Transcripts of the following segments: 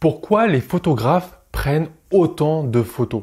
Pourquoi les photographes prennent autant de photos?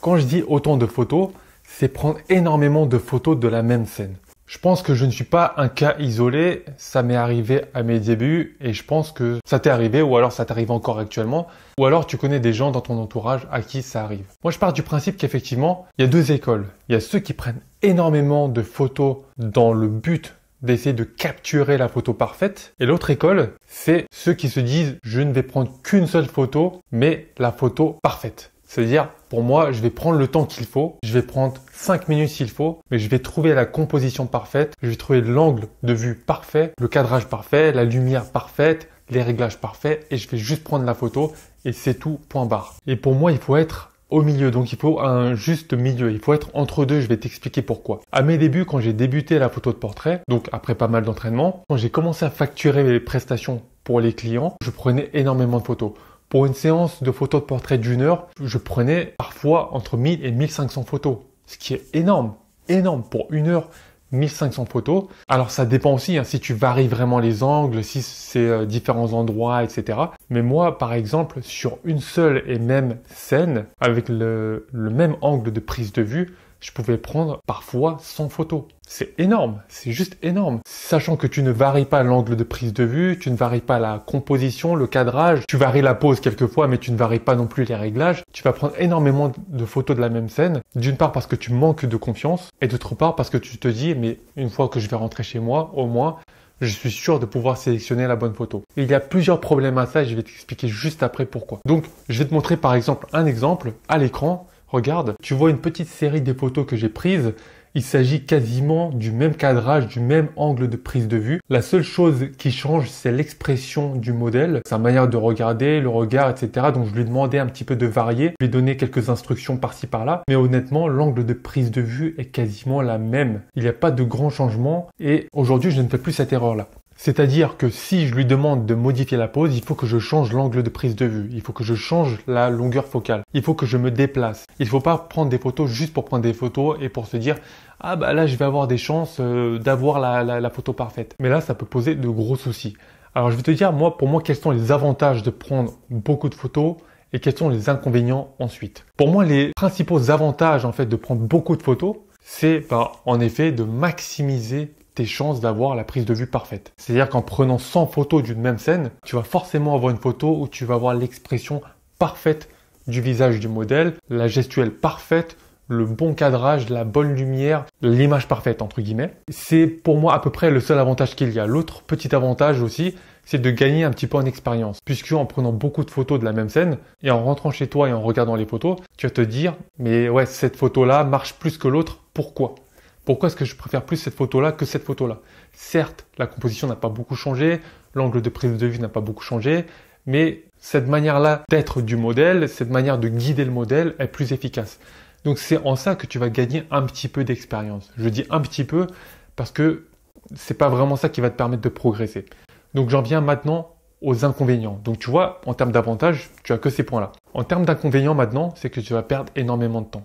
Quand je dis autant de photos, c'est prendre énormément de photos de la même scène. Je pense que je ne suis pas un cas isolé, ça m'est arrivé à mes débuts et je pense que ça t'est arrivé ou alors ça t'arrive encore actuellement ou alors tu connais des gens dans ton entourage à qui ça arrive. Moi je pars du principe qu'effectivement, il y a deux écoles. Il y a ceux qui prennent énormément de photos dans le but d'essayer de capturer la photo parfaite. Et l'autre école, c'est ceux qui se disent « je ne vais prendre qu'une seule photo, mais la photo parfaite ». C'est-à-dire, pour moi, je vais prendre le temps qu'il faut, je vais prendre 5 minutes s'il faut, mais je vais trouver la composition parfaite, je vais trouver l'angle de vue parfait, le cadrage parfait, la lumière parfaite, les réglages parfaits, et je vais juste prendre la photo, et c'est tout, point barre. Et pour moi, il faut être au milieu, donc il faut un juste milieu, il faut être entre deux, je vais t'expliquer pourquoi. À mes débuts, quand j'ai débuté la photo de portrait, donc après pas mal d'entraînement, quand j'ai commencé à facturer mes prestations pour les clients, je prenais énormément de photos. Pour une séance de photos de portrait d'une heure, je prenais parfois entre 1000 et 1500 photos, ce qui est énorme, énorme pour une heure. 1500 photos. Alors ça dépend aussi si tu varies vraiment les angles, si c'est différents endroits, etc. Mais moi, par exemple, sur une seule et même scène, avec le même angle de prise de vue, je pouvais prendre parfois 100 photos. C'est énorme, c'est juste énorme. Sachant que tu ne varies pas l'angle de prise de vue, tu ne varies pas la composition, le cadrage, tu varies la pose quelquefois, mais tu ne varies pas non plus les réglages. Tu vas prendre énormément de photos de la même scène. D'une part parce que tu manques de confiance, et d'autre part parce que tu te dis, mais une fois que je vais rentrer chez moi, au moins, je suis sûr de pouvoir sélectionner la bonne photo. Et il y a plusieurs problèmes à ça et je vais t'expliquer juste après pourquoi. Donc, je vais te montrer par exemple un exemple à l'écran. Regarde, tu vois une petite série des photos que j'ai prises. Il s'agit quasiment du même cadrage, du même angle de prise de vue. La seule chose qui change, c'est l'expression du modèle, sa manière de regarder, le regard, etc. Donc je lui ai demandé un petit peu de varier, je lui ai donné quelques instructions par-ci par-là. Mais honnêtement, l'angle de prise de vue est quasiment la même. Il n'y a pas de grand changement et aujourd'hui, je ne fais plus cette erreur-là. C'est-à-dire que si je lui demande de modifier la pose, il faut que je change l'angle de prise de vue. Il faut que je change la longueur focale. Il faut que je me déplace. Il ne faut pas prendre des photos juste pour prendre des photos et pour se dire « Ah bah là, je vais avoir des chances d'avoir la photo parfaite. » Mais là, ça peut poser de gros soucis. Alors, je vais te dire, pour moi, quels sont les avantages de prendre beaucoup de photos et quels sont les inconvénients ensuite. Pour moi, les principaux avantages en fait de prendre beaucoup de photos, c'est en effet de maximiser tes chances d'avoir la prise de vue parfaite. C'est-à-dire qu'en prenant 100 photos d'une même scène, tu vas forcément avoir une photo où tu vas avoir l'expression parfaite du visage du modèle, la gestuelle parfaite, le bon cadrage, la bonne lumière, l'image parfaite entre guillemets. C'est pour moi à peu près le seul avantage qu'il y a. L'autre petit avantage aussi, c'est de gagner un petit peu en expérience. Puisque en prenant beaucoup de photos de la même scène et en rentrant chez toi et en regardant les photos, tu vas te dire mais ouais, cette photo-là marche plus que l'autre, pourquoi ? Pourquoi est-ce que je préfère plus cette photo-là que cette photo-là? Certes, la composition n'a pas beaucoup changé, l'angle de prise de vue n'a pas beaucoup changé, mais cette manière-là d'être du modèle, cette manière de guider le modèle est plus efficace. Donc c'est en ça que tu vas gagner un petit peu d'expérience. Je dis un petit peu parce que c'est pas vraiment ça qui va te permettre de progresser. Donc j'en viens maintenant aux inconvénients. Donc tu vois, en termes d'avantages, tu as que ces points-là. En termes d'inconvénients maintenant, c'est que tu vas perdre énormément de temps.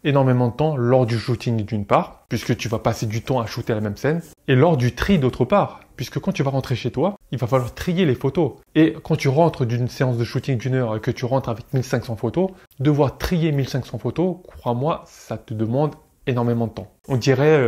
Énormément de temps lors du shooting d'une part, puisque tu vas passer du temps à shooter la même scène, et lors du tri d'autre part, puisque quand tu vas rentrer chez toi, il va falloir trier les photos. Et quand tu rentres d'une séance de shooting d'une heure et que tu rentres avec 1500 photos, devoir trier 1500 photos, crois-moi, ça te demande énormément de temps. On dirait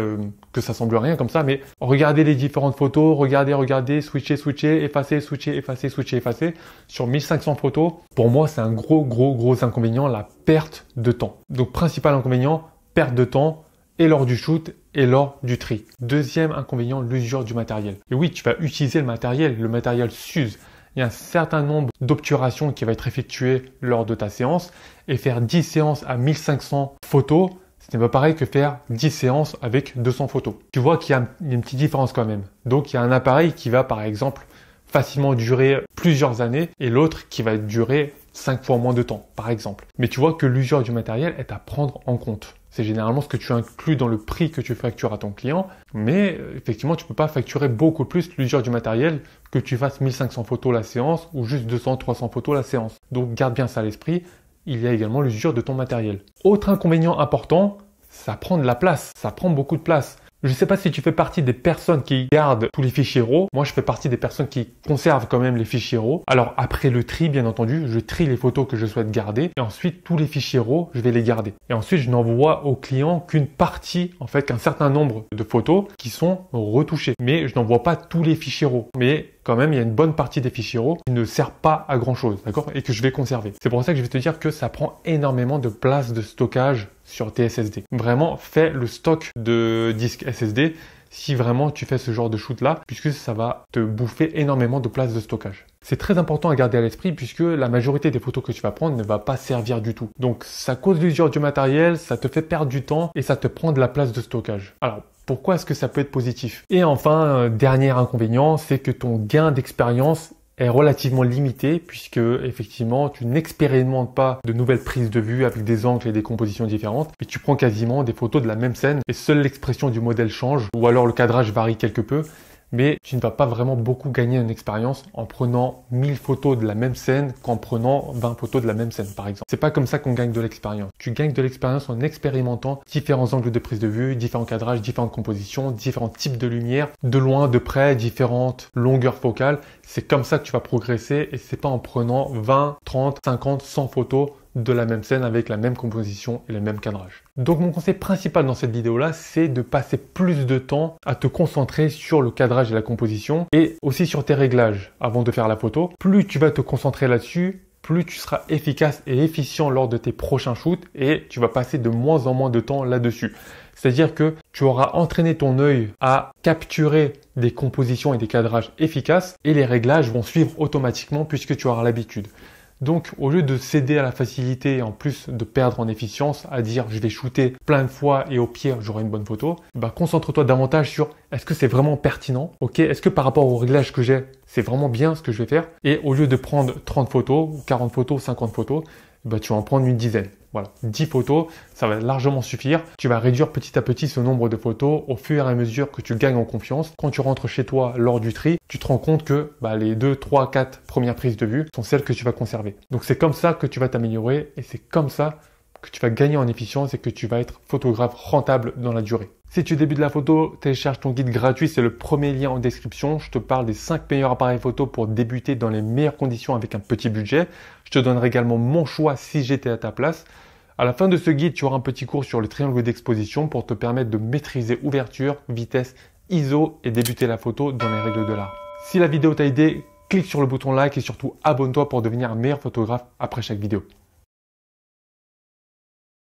que ça semble rien comme ça, mais regardez les différentes photos, regardez, switcher, effacer, switcher, effacer. Sur 1500 photos, pour moi, c'est un gros inconvénient, la perte de temps. Donc, principal inconvénient, perte de temps et lors du shoot et lors du tri. Deuxième inconvénient, l'usure du matériel. Et oui, tu vas utiliser le matériel s'use. Il y a un certain nombre d'obturations qui va être effectué lors de ta séance et faire 10 séances à 1500 photos, ce n'est pas pareil que faire 10 séances avec 200 photos. Tu vois qu'il y a une petite différence quand même. Donc, il y a un appareil qui va, par exemple, facilement durer plusieurs années et l'autre qui va durer 5 fois moins de temps, par exemple. Mais tu vois que l'usure du matériel est à prendre en compte. C'est généralement ce que tu inclus dans le prix que tu factures à ton client. Mais effectivement, tu ne peux pas facturer beaucoup plus l'usure du matériel que tu fasses 1500 photos la séance ou juste 200-300 photos la séance. Donc, garde bien ça à l'esprit. Il y a également l'usure de ton matériel. Autre inconvénient important, ça prend de la place. Ça prend beaucoup de place. Je ne sais pas si tu fais partie des personnes qui gardent tous les fichiers RAW. Moi, je fais partie des personnes qui conservent quand même les fichiers RAW. Alors après le tri, bien entendu, je trie les photos que je souhaite garder et ensuite tous les fichiers RAW, je vais les garder. Et ensuite, je n'envoie au client qu'une partie, en fait, qu'un certain nombre de photos qui sont retouchées. Mais je n'envoie pas tous les fichiers RAW. Mais quand même, il y a une bonne partie des fichiers RAW qui ne servent pas à grand chose, d'accord? Et que je vais conserver. C'est pour ça que je vais te dire que ça prend énormément de place de stockage sur tes SSD. Vraiment, fais le stock de disques SSD si vraiment tu fais ce genre de shoot là, puisque ça va te bouffer énormément de place de stockage. C'est très important à garder à l'esprit puisque la majorité des photos que tu vas prendre ne va pas servir du tout. Donc ça cause l'usure du matériel, ça te fait perdre du temps et ça te prend de la place de stockage. Alors pourquoi est-ce que ça peut être positif? Et enfin, dernier inconvénient, c'est que ton gain d'expérience est relativement limité puisque effectivement tu n'expérimentes pas de nouvelles prises de vue avec des angles et des compositions différentes, mais tu prends quasiment des photos de la même scène et seule l'expression du modèle change ou alors le cadrage varie quelque peu. Mais tu ne vas pas vraiment beaucoup gagner en expérience en prenant 1000 photos de la même scène qu'en prenant 20 photos de la même scène, par exemple. C'est pas comme ça qu'on gagne de l'expérience. Tu gagnes de l'expérience en expérimentant différents angles de prise de vue, différents cadrages, différentes compositions, différents types de lumière, de loin, de près, différentes longueurs focales. C'est comme ça que tu vas progresser et c'est pas en prenant 20, 30, 50, 100 photos de la même scène avec la même composition et le même cadrage. Donc mon conseil principal dans cette vidéo là, c'est de passer plus de temps à te concentrer sur le cadrage et la composition et aussi sur tes réglages avant de faire la photo. Plus tu vas te concentrer là-dessus, plus tu seras efficace et efficient lors de tes prochains shoots et tu vas passer de moins en moins de temps là-dessus. C'est-à-dire que tu auras entraîné ton œil à capturer des compositions et des cadrages efficaces et les réglages vont suivre automatiquement puisque tu auras l'habitude. Donc, au lieu de céder à la facilité et en plus de perdre en efficience, à dire je vais shooter plein de fois et au pire j'aurai une bonne photo, concentre-toi davantage sur est-ce que c'est vraiment pertinent, ok? Est-ce que par rapport au réglage que j'ai, c'est vraiment bien ce que je vais faire? Et au lieu de prendre 30 photos, 40 photos, 50 photos, tu vas en prendre une dizaine. Voilà, 10 photos, ça va largement suffire. Tu vas réduire petit à petit ce nombre de photos au fur et à mesure que tu gagnes en confiance. Quand tu rentres chez toi lors du tri, tu te rends compte que les 2, 3, 4 premières prises de vue sont celles que tu vas conserver. Donc c'est comme ça que tu vas t'améliorer et c'est comme ça que tu vas gagner en efficience et que tu vas être photographe rentable dans la durée. Si tu débutes la photo, télécharge ton guide gratuit, c'est le premier lien en description. Je te parle des 5 meilleurs appareils photo pour débuter dans les meilleures conditions avec un petit budget. Je te donnerai également mon choix si j'étais à ta place. À la fin de ce guide, tu auras un petit cours sur le triangle d'exposition pour te permettre de maîtriser ouverture, vitesse, ISO et débuter la photo dans les règles de l'art. Si la vidéo t'a aidé, clique sur le bouton like et surtout abonne-toi pour devenir un meilleur photographe après chaque vidéo.